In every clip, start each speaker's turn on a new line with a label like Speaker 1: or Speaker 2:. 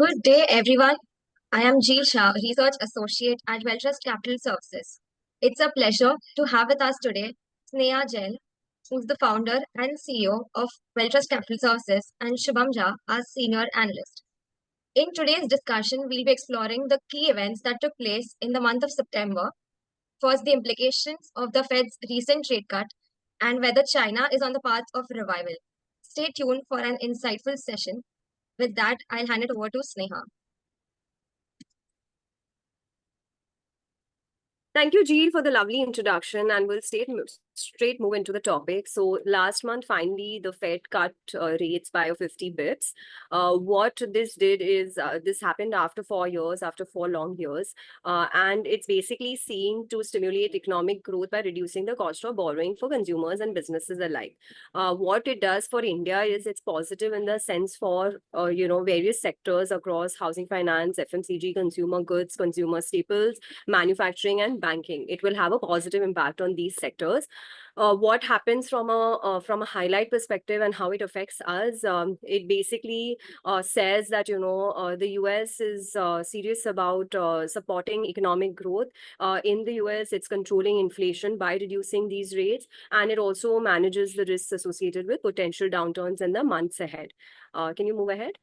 Speaker 1: Good day, everyone. I am Jeel Shah, Research Associate at Welltrust Capital Services. It's a pleasure to have with us today Sneha Jain, who's the founder and CEO of Welltrust Capital Services, and Shubham Jha, our senior analyst. In today's discussion, we'll be exploring the key events that took place in the month of September. First, the implications of the Fed's recent rate cut and whether China is on the path of revival. Stay tuned for an insightful session. With that, I'll hand it over to Sneha.
Speaker 2: Thank you, Jeel, for the lovely introduction, and we'll straight move into the topic. So last month, finally, the Fed cut rates by 50 bips. What this did is this happened after 4 years, after 4 long years, and it's basically seen to stimulate economic growth by reducing the cost of borrowing for consumers and businesses alike. What it does for India is it's positive in the sense for various sectors across housing finance, FMCG, consumer goods, consumer staples, manufacturing, and banking. It will have a positive impact on these sectors. What happens from a highlight perspective and how it affects us? It basically says that the US is serious about supporting economic growth. In the US, it's controlling inflation by reducing these rates, and it also manages the risks associated with potential downturns in the months ahead. Can you move ahead?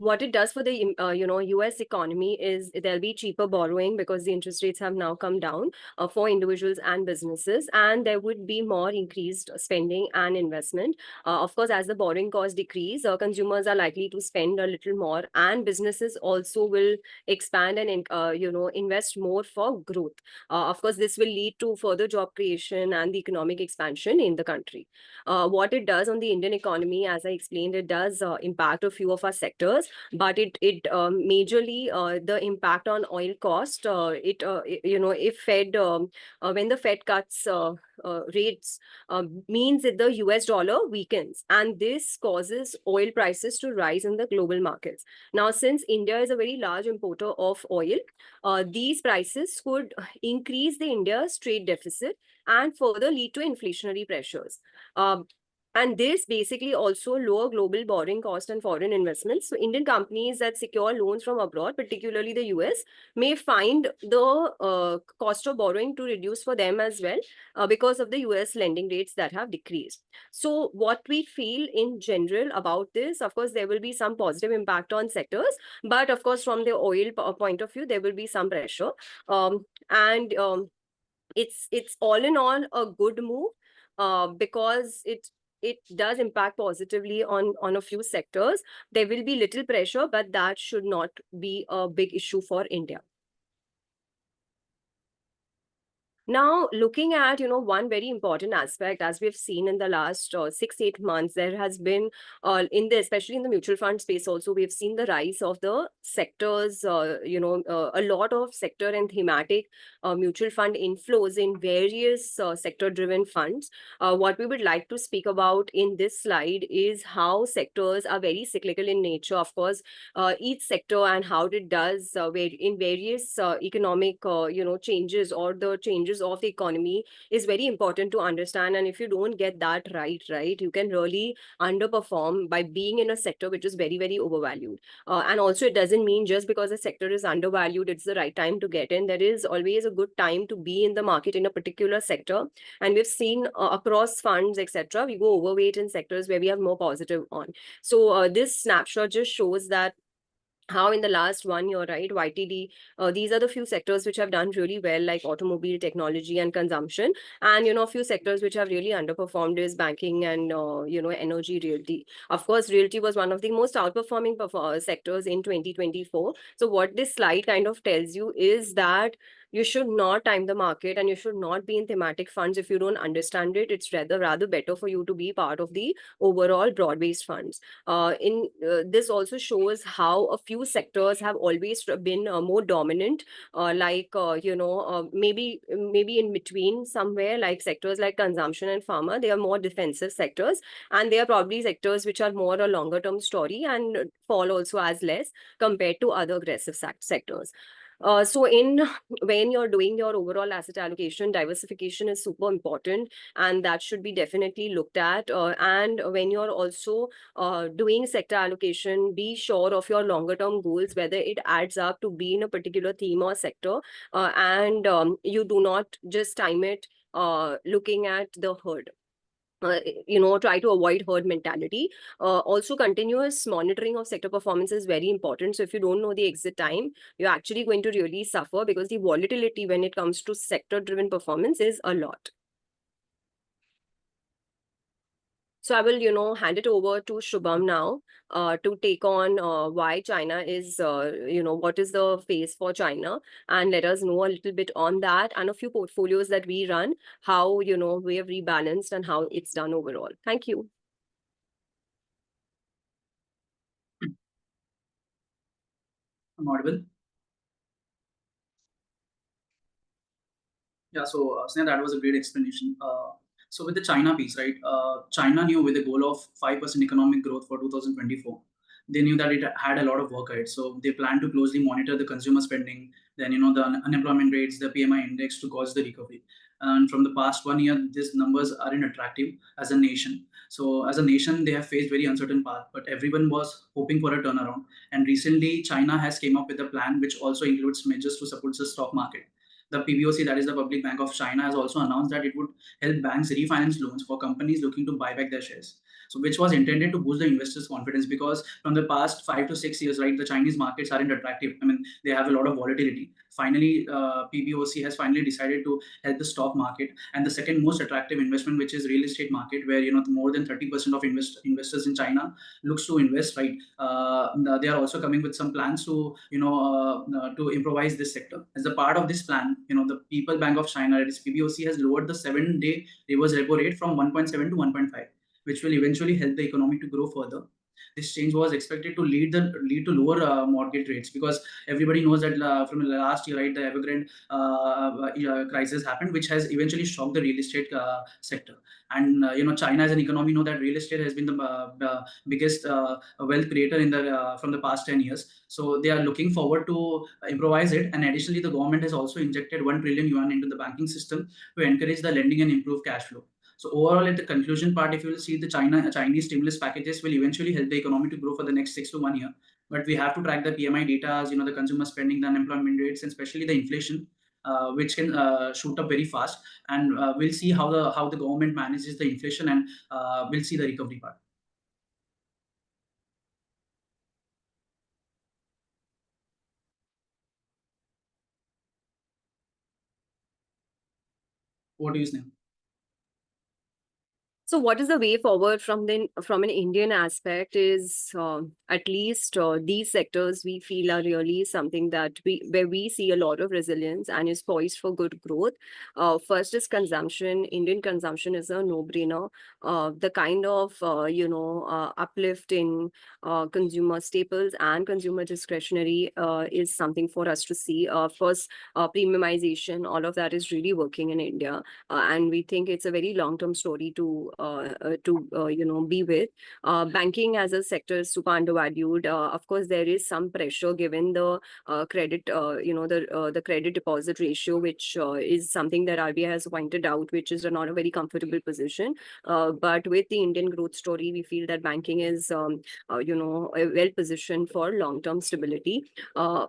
Speaker 2: What it does for the US economy is there'll be cheaper borrowing because the interest rates have now come down for individuals and businesses, and there would be more increased spending and investment. Of course, as the borrowing costs decrease, consumers are likely to spend a little more, and businesses also will expand and invest more for growth. Of course, this will lead to further job creation and the economic expansion in the country. What it does on the Indian economy, as I explained, it does impact a few of our sectors, but it majorly the impact on oil cost. If Fed when the Fed cuts rates, means that the US dollar weakens, and this causes oil prices to rise in the global markets. Now, since India is a very large importer of oil, these prices could increase the India's trade deficit and further lead to inflationary pressures. And this basically also lower global borrowing cost and foreign investments. So Indian companies that secure loans from abroad, particularly the US, may find the cost of borrowing to reduce for them as well because of the US lending rates that have decreased. So what we feel in general about this, of course, there will be some positive impact on sectors, but of course, from the oil point of view, there will be some pressure. It's all in all a good move because it does impact positively on a few sectors. There will be little pressure, but that should not be a big issue for India. Now, looking at, one very important aspect, as we've seen in the last 6-8 months, there has been, especially in the mutual fund space also, we've seen the rise of the sectors, a lot of sector and thematic mutual fund inflows in various sector-driven funds. What we would like to speak about in this slide is how sectors are very cyclical in nature. Of course, each sector and how it does in various economic, changes or the changes of the economy is very important to understand. And if you don't get that right, you can really underperform by being in a sector which is very, very overvalued. And also, it doesn't mean just because a sector is undervalued, it's the right time to get in. There is always a good time to be in the market in a particular sector. And we've seen across funds, etc., we go overweight in sectors where we have more positive on. So this snapshot just shows that how in the last 1 year, YTD, these are the few sectors which have done really well, like automobile, technology, and consumption. And, a few sectors which have really underperformed is banking and, energy, realty. Of course, realty was one of the most outperforming sectors in 2024. So what this slide kind of tells you is that you should not time the market and you should not be in thematic funds if you don't understand it. It's rather better for you to be part of the overall broad-based funds. This also shows how a few sectors have always been more dominant, maybe in between somewhere, like sectors like consumption and pharma. They are more defensive sectors, and they are probably sectors which are more a longer term story and fall also as less compared to other aggressive sectors. So when you're doing your overall asset allocation, diversification is super important, and that should be definitely looked at. And when you're also doing sector allocation, be sure of your longer term goals, whether it adds up to be in a particular theme or sector, and you do not just time it looking at the herd. Try to avoid herd mentality. Also, continuous monitoring of sector performance is very important. So if you don't know the exit time, you're actually going to really suffer, because the volatility when it comes to sector driven performance is a lot. So I will, hand it over to Shubham now to take on why China is, what is the phase for China, and let us know a little bit on that and a few portfolios that we run, how, we have rebalanced and how it's done overall. Thank you.
Speaker 3: I'm audible. Yeah, so Sneha, that was a great explanation. So with the China piece, right? China knew with a goal of 5% economic growth for 2024. They knew that it had a lot of work ahead. So they planned to closely monitor the consumer spending, then the unemployment rates, the PMI index to cause the recovery. And from the past 1 year, these numbers aren't attractive as a nation. So as a nation, they have faced very uncertain path, but everyone was hoping for a turnaround. And recently, China has came up with a plan which also includes measures to support the stock market. The PBOC, that is the Public Bank of China, has also announced that it would help banks refinance loans for companies looking to buy back their shares. So, which was intended to boost the investors' confidence, because from the past 5 to 6 years, right, the Chinese markets aren't attractive. I mean, they have a lot of volatility. Finally, PBOC has finally decided to help the stock market, and the second most attractive investment, which is real estate market, where more than 30% of investors in China looks to invest. Right, they are also coming with some plans to to improvise this sector. As a part of this plan, the People Bank of China, that is PBOC, has lowered the 7-day reverse repo rate from 1.7 to 1.5, which will eventually help the economy to grow further. This change was expected to lead to lower mortgage rates, because everybody knows that from the last year, right, the Evergrande crisis happened, which has eventually shocked the real estate sector. And China as an economy know that real estate has been the biggest wealth creator in the from the past 10 years. So they are looking forward to improvise it. And additionally, the government has also injected 1 trillion yuan into the banking system to encourage the lending and improve cash flow. So overall, at the conclusion part, if you will see, the Chinese stimulus packages will eventually help the economy to grow for the next 6 to 1 year. But we have to track the PMI data, the consumer spending, the unemployment rates, and especially the inflation, which can shoot up very fast. And we'll see how the government manages the inflation, and we'll see the recovery part. What do you think?
Speaker 2: So what is the way forward from an Indian aspect is at least these sectors we feel are really something that where we see a lot of resilience and is poised for good growth. First is consumption. Indian consumption is a no-brainer. The kind of uplift in consumer staples and consumer discretionary is something for us to see. First, premiumization, all of that is really working in India, and we think it's a very long-term story to be with. Banking as a sector is super undervalued. Of course, there is some pressure given the credit, the credit deposit ratio, which is something that RBI has pointed out, which is not a very comfortable position. But with the Indian growth story, we feel that banking is, well positioned for long-term stability.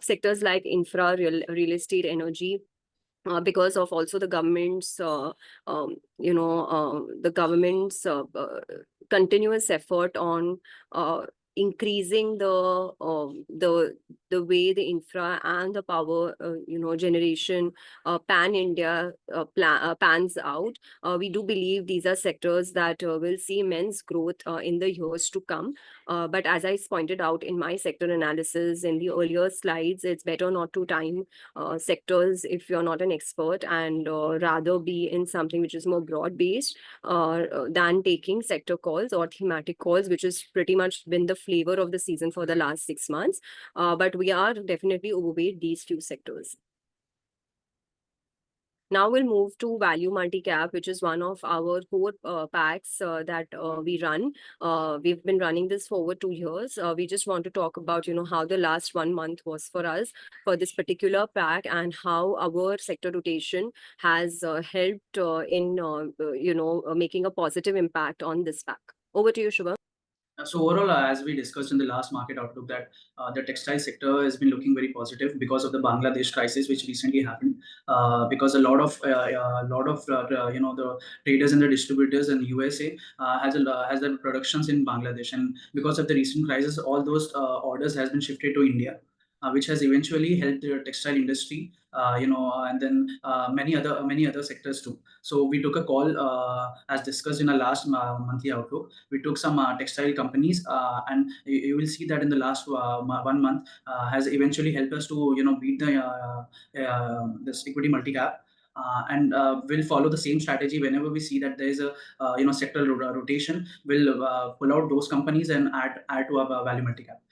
Speaker 2: Sectors like infra, real estate, energy, because of also the government's continuous effort on increasing the way the infra and the power generation pan India pans out. We do believe these are sectors that will see immense growth in the years to come. But as I pointed out in my sector analysis in the earlier slides, it's better not to time sectors if you're not an expert, and rather be in something which is more broad based than taking sector calls or thematic calls, which has pretty much been the flavor of the season for the last 6 months. But we are definitely overweight these few sectors. Now we'll move to Value Multi-Cap, which is one of our core packs that we run. We've been running this for over 2 years. We just want to talk about, how the last 1 month was for us for this particular pack and how our sector rotation has helped in, making a positive impact on this pack. Over to you, Shubham.
Speaker 3: So overall, as we discussed in the last market outlook, that the textile sector has been looking very positive because of the Bangladesh crisis, which recently happened. Because a lot of the traders and the distributors in USA has their productions in Bangladesh, and because of the recent crisis, all those orders has been shifted to India. Which has eventually helped the textile industry, and then many other sectors too. So we took a call, as discussed in our last monthly outlook. We took some textile companies, and you will see that in the last 1 month has eventually helped us to beat this equity multi cap. And we'll follow the same strategy whenever we see that there is a sectoral rotation. We'll pull out those companies and add to our value multi cap.